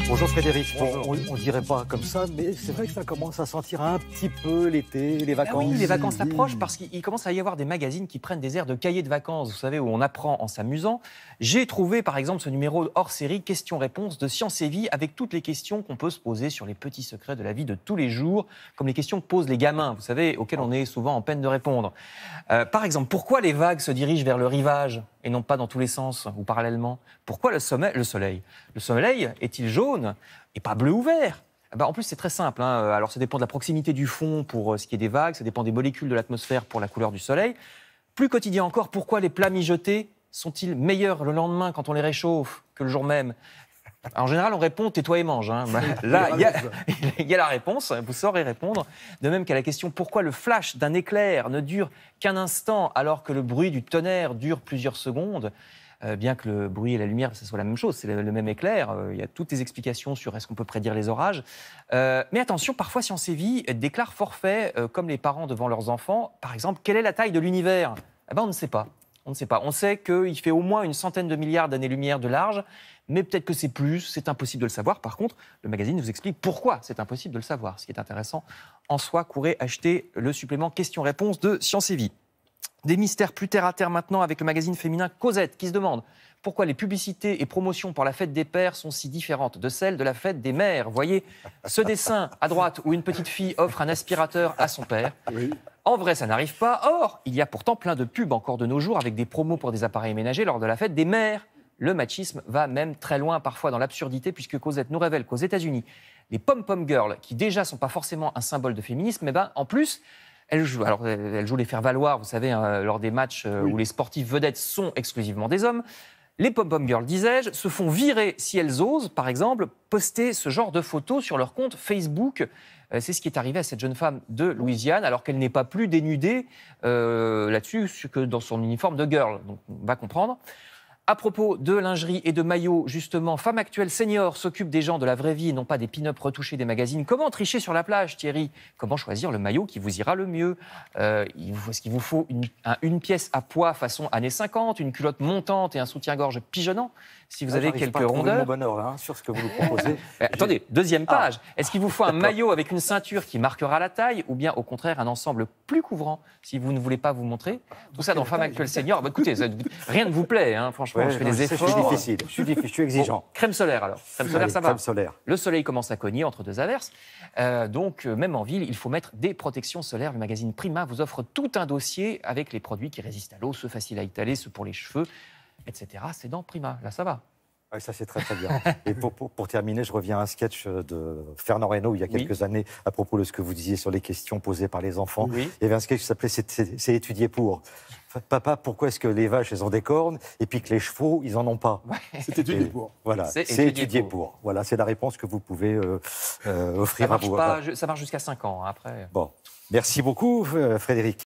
Bonjour Frédéric. Bonjour. On dirait pas comme ça, mais c'est vrai que ça commence à sentir un petit peu l'été, les vacances. Ah oui, les vacances approchent parce qu'il commence à y avoir des magazines qui prennent des airs de cahiers de vacances, vous savez, où on apprend en s'amusant. J'ai trouvé par exemple ce numéro hors série questions-réponses de Science et Vie avec toutes les questions qu'on peut se poser sur les petits secrets de la vie de tous les jours, comme les questions que posent les gamins, vous savez, auxquelles on est souvent en peine de répondre. Par exemple, pourquoi les vagues se dirigent vers le rivage et non pas dans tous les sens ou parallèlement? Pourquoi le soleil est-il jaune et pas bleu ou vert? En plus, c'est très simple. Alors, ça dépend de la proximité du fond pour ce qui est des vagues, ça dépend des molécules de l'atmosphère pour la couleur du soleil. Plus quotidien encore, pourquoi les plats mijotés sont-ils meilleurs le lendemain quand on les réchauffe que le jour même? En général, on répond « tais-toi et mange ». Là, il y a la réponse, vous saurez répondre. De même qu'à la question « Pourquoi le flash d'un éclair ne dure qu'un instant alors que le bruit du tonnerre dure plusieurs secondes ?» Bien que le bruit et la lumière, ce soit la même chose, c'est le même éclair. Il y a toutes les explications sur est-ce qu'on peut prédire les orages. Mais attention, parfois Science et Vie déclare forfait, comme les parents devant leurs enfants. Par exemple, quelle est la taille de l'univers? On ne sait pas. On ne sait pas. On sait qu'il fait au moins une centaine de milliards d'années-lumière de large, mais peut-être que c'est plus, c'est impossible de le savoir. Par contre, le magazine vous explique pourquoi c'est impossible de le savoir. Ce qui est intéressant en soi, courez acheter le supplément questions-réponses de Science et Vie. Des mystères plus terre à terre maintenant avec le magazine féminin Cosette qui se demande pourquoi les publicités et promotions pour la fête des pères sont si différentes de celles de la fête des mères. Voyez ce dessin à droite où une petite fille offre un aspirateur à son père. Oui. En vrai, ça n'arrive pas. Or, il y a pourtant plein de pubs encore de nos jours avec des promos pour des appareils ménagers lors de la fête des mères. Le machisme va même très loin parfois dans l'absurdité puisque Cosette nous révèle qu'aux États-Unis, les pom-pom girls, qui déjà sont pas forcément un symbole de féminisme, en plus, elle joue les faire-valoir, vous savez, lors des matchs où les sportifs vedettes sont exclusivement des hommes. Les pom-pom girls, disais-je, se font virer si elles osent, par exemple, poster ce genre de photos sur leur compte Facebook. C'est ce qui est arrivé à cette jeune femme de Louisiane, alors qu'elle n'est pas plus dénudée là-dessus que dans son uniforme de girl. Donc, on va comprendre. À propos de lingerie et de maillots, justement, Femme Actuelle Senior s'occupe des gens de la vraie vie et non pas des pin-up retouchés des magazines. Comment tricher sur la plage, Thierry? Comment choisir le maillot qui vous ira le mieux? Est-ce qu'il vous faut une pièce à pois façon années 50, une culotte montante et un soutien-gorge pigeonnant? Si vous avez quelques rondeurs. Mon bonheur sur ce que vous nous proposez. Attendez, deuxième page. Est-ce qu'il vous faut un maillot avec une ceinture qui marquera la taille ou bien au contraire un ensemble plus couvrant si vous ne voulez pas vous montrer? Tout ça dans Femme Actuelle Senior. Écoutez, rien ne vous plaît, franchement. Je fais des efforts. Je suis exigeant. Crème solaire alors. Crème solaire, ça va. Crème solaire. Le soleil commence à cogner entre deux averses. Donc, même en ville, il faut mettre des protections solaires. Le magazine Prima vous offre tout un dossier avec les produits qui résistent à l'eau, ceux faciles à étaler, ceux pour les cheveux, etc. C'est dans Prima. Là, ça va. Oui, ça c'est très très bien. Et pour terminer, je reviens à un sketch de Fernand Reynaud il y a quelques années à propos de ce que vous disiez sur les questions posées par les enfants. Oui. Il y avait un sketch qui s'appelait C'est étudié pour. Papa, pourquoi est-ce que les vaches elles ont des cornes et puis que les chevaux ils en ont pas? C'est étudié pour. Voilà, c'est étudié pour. Voilà, c'est la réponse que vous pouvez offrir à vous. Ça marche jusqu'à 5 ans après. Bon, merci beaucoup Frédéric.